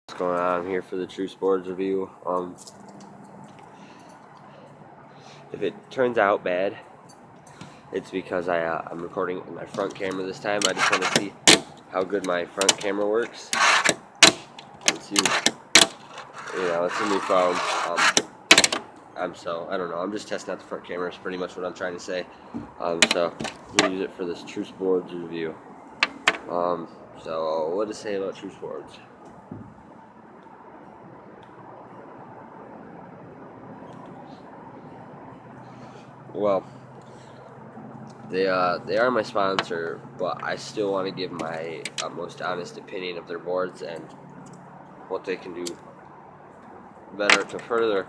What's going on? I'm here for the Truce Boards review. If it turns out bad, it's because I'm recording with my front camera this time. I just want to see how good my front camera works. It's new, it's a new phone. I don't know. I'm just testing out the front camera. Is pretty much what I'm trying to say. So I'm gonna use it for this Truce Boards review. So what to say about Truce Boards? Well, they are my sponsor, but I still want to give my most honest opinion of their boards and what they can do better to further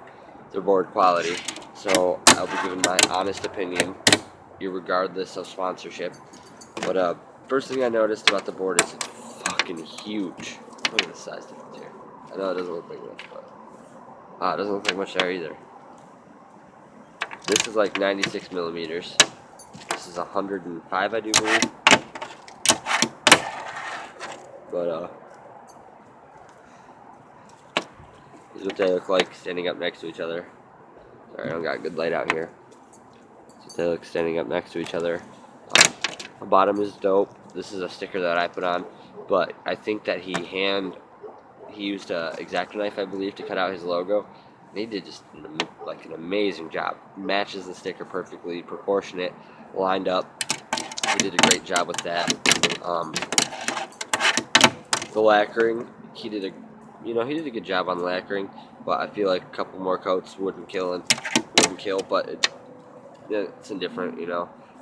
their board quality. So I'll be giving my honest opinion, regardless of sponsorship. But first thing I noticed about the board is it's fucking huge. Look at the size difference here. I know it doesn't look like much, but it doesn't look like much there either. This is like 96 millimeters. This is 105, I do believe. But this is what they look like standing up next to each other. Sorry, I don't got good light out here. This is what they look standing up next to each other. The bottom is dope. This is a sticker that I put on, but I think that he used a X-Acto knife, I believe, to cut out his logo. They did just an amazing job. Matches the sticker perfectly, proportionate, lined up. He did a great job with that. The lacquering, he did a good job on the lacquering, but I feel like a couple more coats wouldn't kill, but it's indifferent,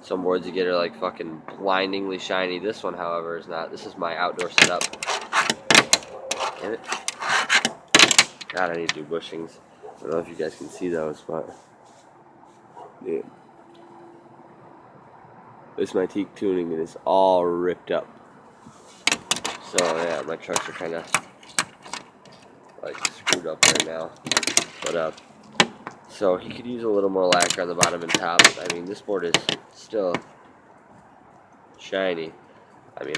Some boards you get are like fucking blindingly shiny. This one, however, is not. This is my outdoor setup. Get it? God, I need to do bushings. I don't know if you guys can see those, but yeah. This is my teak tuning, and it's all ripped up. So yeah, my trucks are kind of like screwed up right now. But so he could use a little more lacquer on the bottom and top. I mean, this board is still shiny. I mean,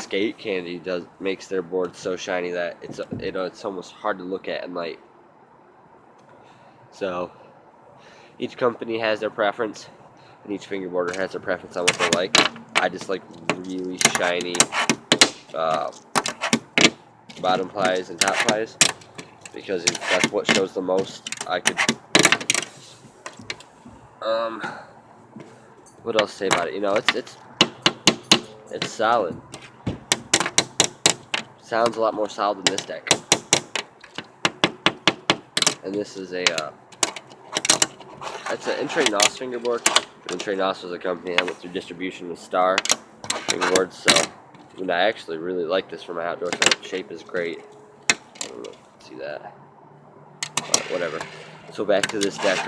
Skate Candy makes their board so shiny that it's almost hard to look at in light. So each company has their preference, and each fingerboarder has their preference on what they like. I just like really shiny bottom plies and top plies because that's what shows the most. What else to say about it? It's solid. Sounds a lot more solid than this deck. And this is it's an Truce fingerboard. Truce was a company that went through distribution with Star fingerboards, so I actually really like this for my outdoor setup. Shape is great. I don't know if you can see that. Whatever. So back to this deck.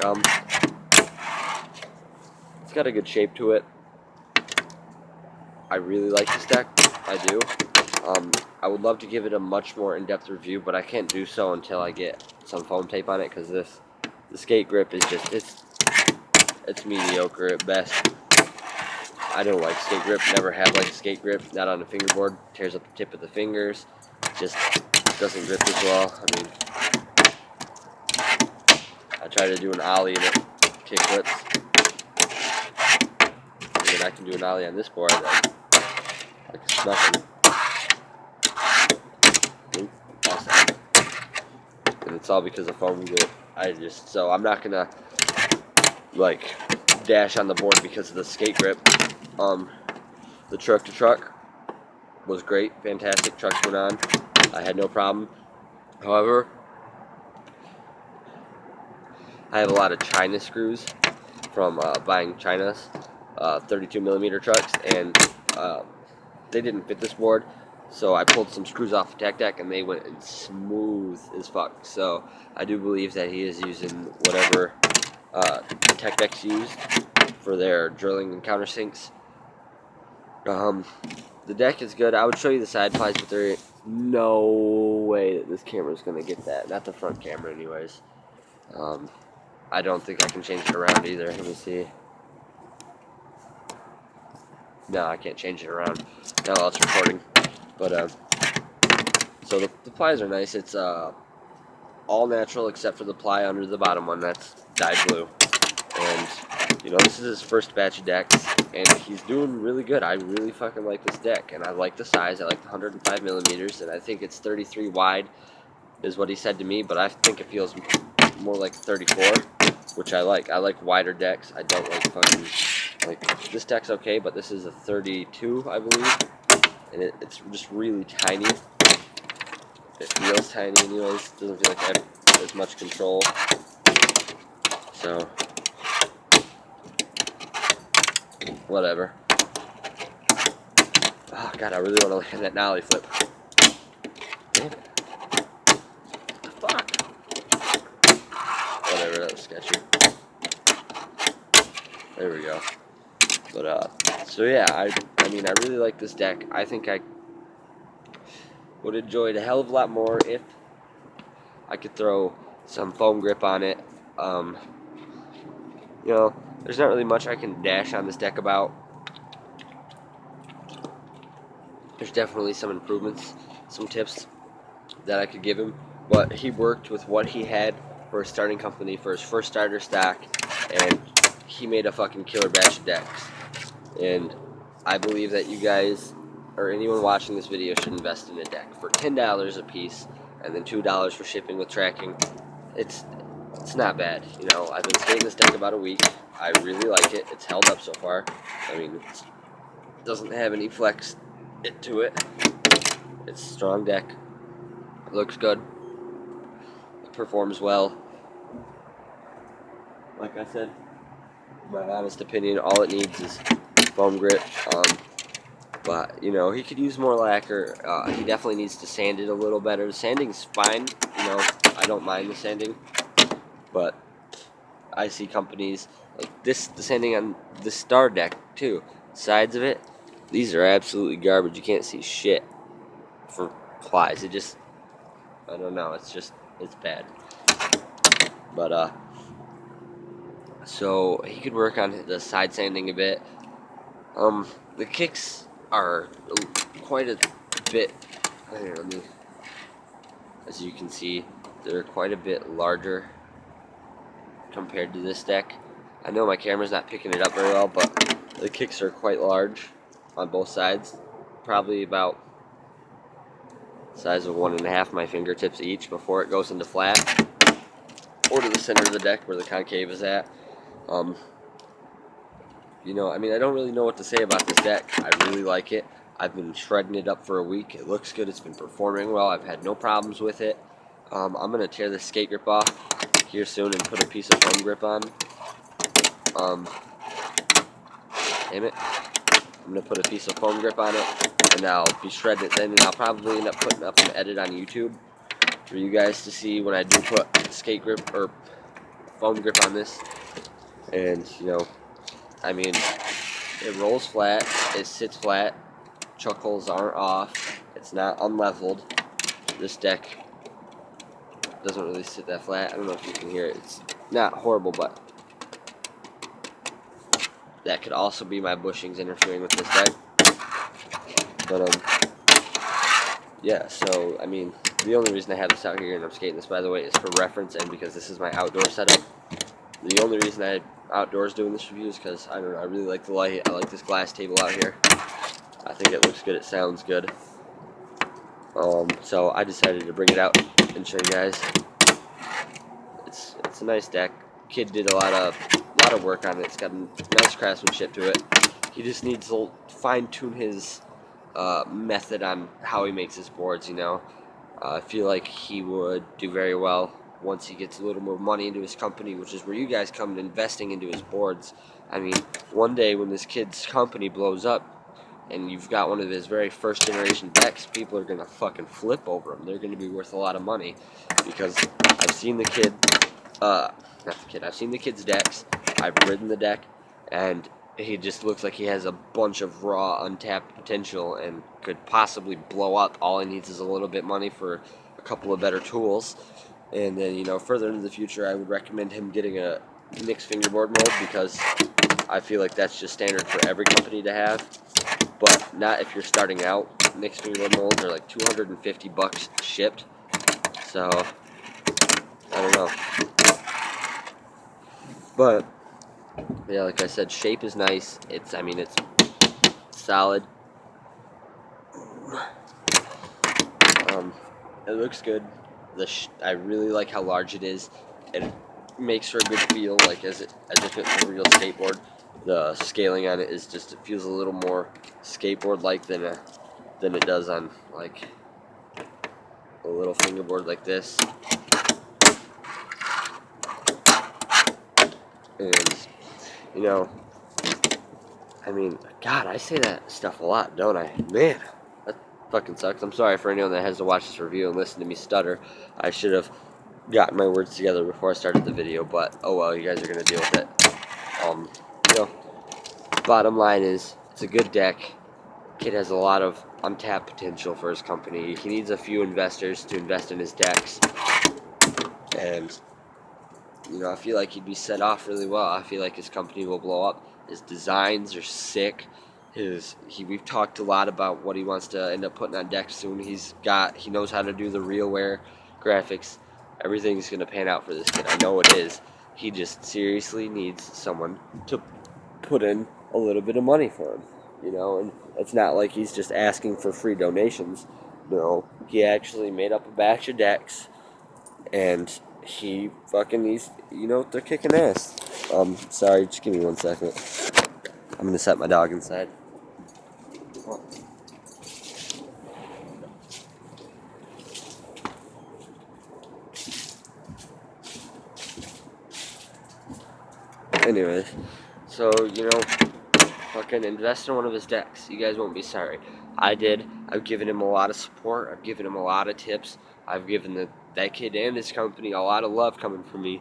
It's got a good shape to it. I really like this deck. I do. I would love to give it a much more in-depth review, but I can't do so until I get some foam tape on it, because the skate grip is just it's mediocre at best. I don't like skate grip. Never have liked skate grip. Not on a fingerboard. Tears up the tip of the fingers. Just doesn't grip as well. I mean, I try to do an ollie and it kick flips. I mean, I can do an ollie on this board like it's nothing. Awesome. And it's all because of foam grip. So I'm not gonna like dash on the board because of the skate grip. The truck to truck was great, fantastic. Trucks went on. I had no problem. However, I have a lot of China screws from buying China's 32 millimeter trucks, and they didn't fit this board. So I pulled some screws off the tech deck, and they went in smooth as fuck. So I do believe that he is using whatever tech decks used for their drilling and countersinks. The deck is good. I would show you the side plies, but there is no way that this camera is going to get that. Not the front camera anyways. I don't think I can change it around either. Let me see. No, I can't change it around. Now while it's recording. But so the plies are nice. It's all natural except for the ply under the bottom one. That's dyed blue. And, you know, this is his first batch of decks, and he's doing really good. I really fucking like this deck, and I like the size. I like the 105 millimeters, and I think it's 33 wide is what he said to me, but I think it feels more like 34, which I like. I like wider decks. I don't like fucking, like, this deck's okay, but this is a 32, I believe, and it's just really tiny. It feels tiny anyways. Doesn't feel like I have as much control. So, whatever. Oh god, I really want to land that nollie flip. Damn it. What the fuck? Whatever, that was sketchy. There we go. But, so yeah, I mean, I really like this deck. I think I would enjoy it a hell of a lot more if I could throw some foam grip on it. You know, there's not really much I can dash on this deck about. There's definitely some improvements, some tips that I could give him, but he worked with what he had for his starting company for his first starter stock, and he made a fucking killer batch of decks. And I believe that you guys, or anyone watching this video, should invest in a deck for $10 a piece, and then $2 for shipping with tracking. It's not bad, you know. I've been skating this deck about a week. I really like it. It's held up so far. I mean, it doesn't have any flex to it. It's a strong deck. It looks good. It performs well. Like I said, my honest opinion, all it needs is foam grit. But, you know, he could use more lacquer. He definitely needs to sand it a little better. The sanding's fine. You know, I don't mind the sanding. But I see companies like this, the sanding on the Star deck, too. Sides of it, these are absolutely garbage. You can't see shit for plies. It just, I don't know. It's bad. But, so he could work on the side sanding a bit. The kicks are quite a bit, here, as you can see, they're quite a bit larger compared to this deck. I know my camera's not picking it up very well, but the kicks are quite large on both sides. Probably about the size of 1.5 my fingertips each before it goes into flat, or to the center of the deck where the concave is at. You know, I mean, I don't really know what to say about this deck. I really like it. I've been shredding it up for a week. It looks good. It's been performing well. I've had no problems with it. I'm going to tear this skate grip off here soon and put a piece of foam grip on. Damn it. I'm going to put a piece of foam grip on it, and I'll be shredding it then, and I'll probably end up putting up an edit on YouTube for you guys to see when I do put skate grip or foam grip on this. And, you know, I mean, it rolls flat, it sits flat, chuck holes aren't off, it's not unleveled. This deck doesn't really sit that flat. I don't know if you can hear it. It's not horrible, but that could also be my bushings interfering with this deck. But, yeah, so, I mean, the only reason I have this out here, and I'm skating this, by the way, is for reference and because this is my outdoor setup. The only reason I'm outdoors doing this review is because, I don't know, I really like the light. I like this glass table out here. I think it looks good. It sounds good. So I decided to bring it out and show you guys. It's a nice deck. Kid did a lot of work on it. It's got nice craftsmanship to it. He just needs to fine-tune his method on how he makes his boards, you know. I feel like he would do very well once he gets a little more money into his company, which is where you guys come investing into his boards. I mean, one day when this kid's company blows up and you've got one of his very first generation decks, people are going to fucking flip over them. They're going to be worth a lot of money because I've seen the kid, I've seen the kid's decks, I've ridden the deck, and he just looks like he has a bunch of raw, untapped potential and could possibly blow up. All he needs is a little bit money for a couple of better tools. And then, you know, further into the future, I would recommend him getting a mixed fingerboard mold because I feel like that's just standard for every company to have. but not if you're starting out. Mixed fingerboard molds are like $250 shipped, so I don't know. But yeah, like I said, shape is nice. I mean, it's solid. It looks good. I really like how large it is. It makes for a good feel, like as if it's a real skateboard. The scaling on it is just, it feels a little more skateboard-like than it does on like a little fingerboard like this. And you know, I mean, God, I say that stuff a lot, don't I? Man, that fucking sucks. I'm sorry for anyone that has to watch this review and listen to me stutter. I should have gotten my words together before I started the video, but oh well, you guys are gonna deal with it. You know, bottom line is, it's a good deck. Kid has a lot of untapped potential for his company. He needs a few investors to invest in his decks, and you know, I feel like he'd be set off really well. I feel like his company will blow up. His designs are sick. We've talked a lot about what he wants to end up putting on decks soon. He knows how to do the RealWare graphics. Everything's gonna pan out for this kid. I know it is. He just seriously needs someone to put in a little bit of money for him, you know. And it's not like he's just asking for free donations. No, he actually made up a batch of decks, and he fucking needs, you know, they're kicking ass. Sorry, just give me 1 second. I'm gonna set my dog inside. Anyways, so, you know, fucking invest in one of his decks. You guys won't be sorry. I did. I've given him a lot of support. I've given him a lot of tips. I've given that kid and his company a lot of love coming from me.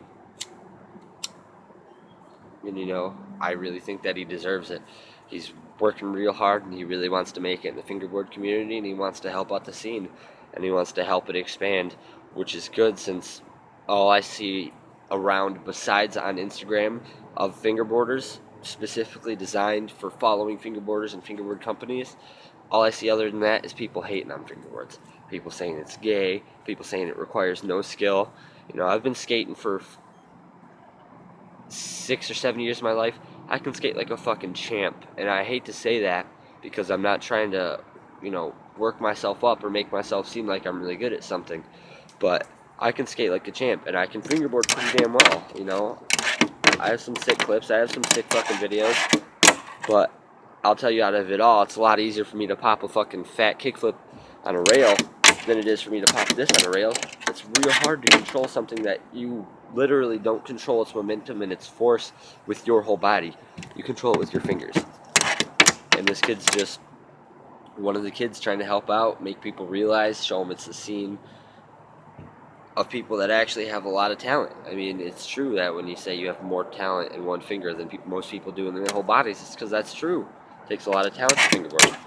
And, you know, I really think that he deserves it. He's working real hard, and he really wants to make it in the fingerboard community, and he wants to help out the scene, and he wants to help it expand, which is good, since all I see around, besides on Instagram, of fingerboarders specifically designed for following fingerboarders and fingerboard companies, all I see other than that is people hating on fingerboards. People saying it's gay, people saying it requires no skill. You know, I've been skating for 6 or 7 years of my life. I can skate like a fucking champ, and I hate to say that because I'm not trying to, you know, work myself up or make myself seem like I'm really good at something, but I can skate like a champ, and I can fingerboard pretty damn well, you know. I have some sick clips, I have some sick fucking videos, but I'll tell you, out of it all, it's a lot easier for me to pop a fucking fat kickflip on a rail than it is for me to pop this on a rail. It's real hard to control something that you literally don't control its momentum and its force with your whole body. You control it with your fingers. And this kid's just one of the kids trying to help out, make people realize, show them it's the scene of people that actually have a lot of talent. I mean, it's true that when you say you have more talent in one finger than most people do in their whole bodies, it's because that's true. It takes a lot of talent to fingerboard.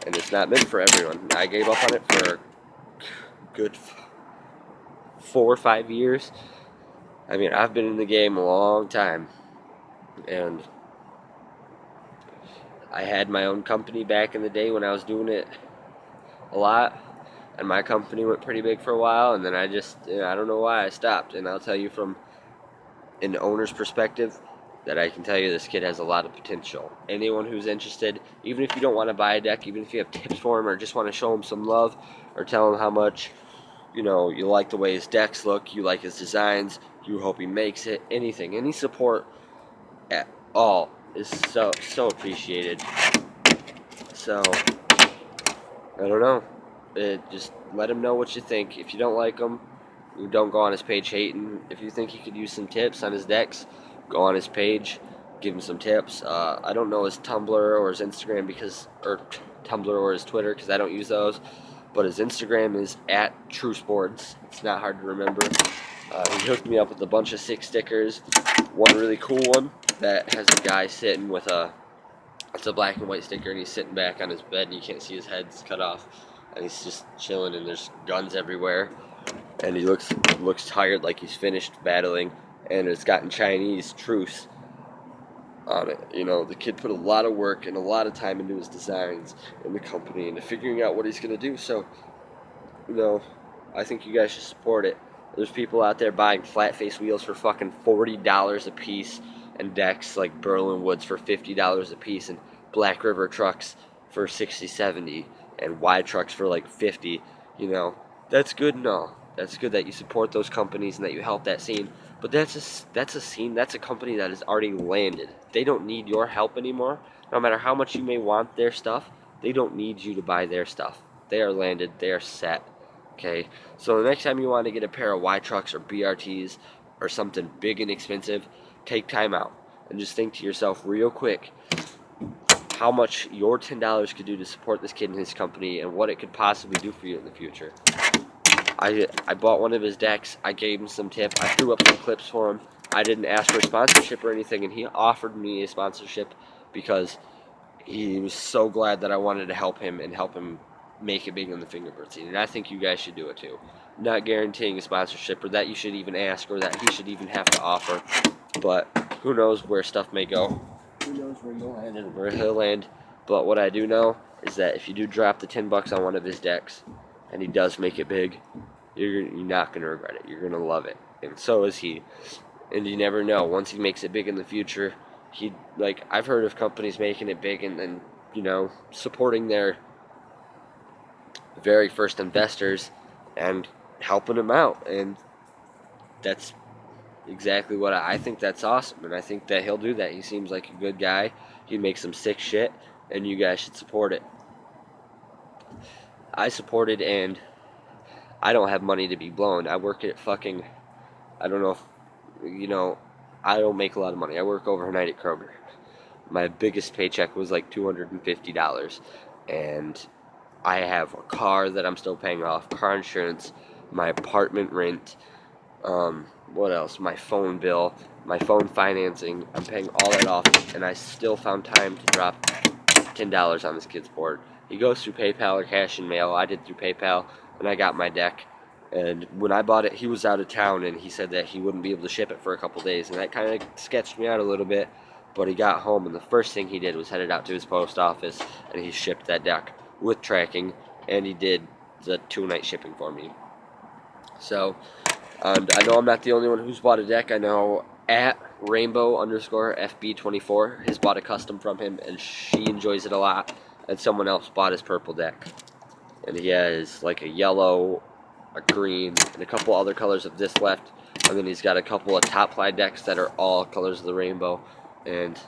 And it's not meant for everyone. I gave up on it for a good 4 or 5 years. I mean, I've been in the game a long time, and I had my own company back in the day when I was doing it a lot, and my company went pretty big for a while, and then I don't know why I stopped. And I'll tell you from an owner's perspective that I can tell you this kid has a lot of potential. Anyone who's interested, even if you don't want to buy a deck, even if you have tips for him or just want to show him some love or tell him how much, you know, you like the way his decks look, you like his designs, you hope he makes it, anything, any support at all is so appreciated. So I don't know. Just let him know what you think. If you don't like him, you don't go on his page hating. If you think he could use some tips on his decks, go on his page, give him some tips. I don't know his Tumblr or his Instagram or Tumblr or his Twitter because I don't use those. But his Instagram is at Truce Boards. It's not hard to remember. He hooked me up with a bunch of sick stickers. One really cool one that has a guy sitting with it's a black and white sticker, and he's sitting back on his bed, and you can't see his head's cut off, and he's just chilling, and there's guns everywhere, and he looks tired, like he's finished battling, and it's got in Chinese, truce. on it. You know, the kid put a lot of work and a lot of time into his designs in the company and to figuring out what he's going to do. So, you know, I think you guys should support it. There's people out there buying flat face wheels for fucking $40 a piece, and decks like Berlin Woods for $50 a piece, and Black River trucks for 60, 70, and wide trucks for like 50. You know, that's good and all. That's good that you support those companies and that you help that scene. But that's a scene, that's a company that has already landed. They don't need your help anymore. No matter how much you may want their stuff, they don't need you to buy their stuff. They are landed. They are set. Okay, so the next time you want to get a pair of Y trucks or BRTs or something big and expensive, take time out and just think to yourself real quick how much your $10 could do to support this kid and his company and what it could possibly do for you in the future. I bought one of his decks. I gave him some tip. I threw up some clips for him. I didn't ask for a sponsorship or anything, and he offered me a sponsorship because he was so glad that I wanted to help him and help him make it big in the fingerboard scene. And I think you guys should do it too. Not guaranteeing a sponsorship or that you should even ask or that he should even have to offer. But who knows where stuff may go. Who knows where you'll land and where he'll land. But what I do know is that if you do drop the $10 on one of his decks and he does make it big, you're not going to regret it. You're going to love it. And so is he. And you never know. Once he makes it big in the future, I've heard of companies making it big and then, you know, supporting their very first investors and helping them out. And that's exactly what I think. That's awesome. And I think that he'll do that. He seems like a good guy. He makes some sick shit, and you guys should support it. I supported, and I don't have money to be blown. I work at fucking, I don't know if, you know, I don't make a lot of money. I work overnight at Kroger. My biggest paycheck was like $250, and I have a car that I'm still paying off, car insurance, my apartment rent, what else? My phone bill, my phone financing. I'm paying all that off, and I still found time to drop $10 on this kid's board. He goes through PayPal or cash and mail. I did through PayPal, and I got my deck. And when I bought it, he was out of town, and he said that he wouldn't be able to ship it for a couple days, and that kind of sketched me out a little bit. But he got home, and the first thing he did was headed out to his post office, and he shipped that deck with tracking, and he did the 2-night shipping for me. So, and I know I'm not the only one who's bought a deck. I know at Rainbow_FB24 has bought a custom from him, and she enjoys it a lot. And someone else bought his purple deck, and he has like a yellow, a green, and a couple other colors of this left. And then he's got a couple of top ply decks that are all colors of the rainbow. And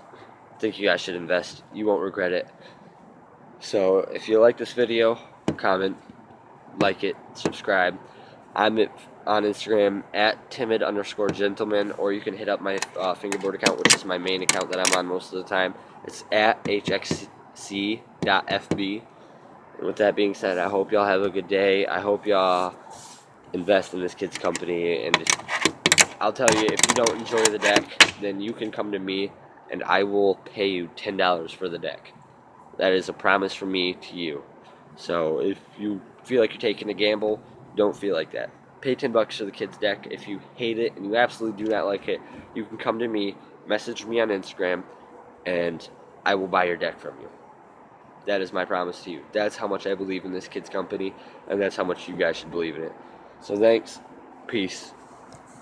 I think you guys should invest. You won't regret it. So if you like this video, comment, like it, subscribe. I'm on Instagram at timid_gentleman, or you can hit up my fingerboard account, which is my main account that I'm on most of the time. It's at hxc.fb. And with that being said, I hope y'all have a good day. I hope y'all invest in this kid's company. And I'll tell you, if you don't enjoy the deck, then you can come to me, and I will pay you $10 for the deck. That is a promise from me to you. So if you feel like you're taking a gamble, don't feel like that. Pay $10 for the kid's deck. If you hate it and you absolutely do not like it, you can come to me, message me on Instagram, and I will buy your deck from you. That is my promise to you. That's how much I believe in this kid's company, and that's how much you guys should believe in it. So thanks. Peace.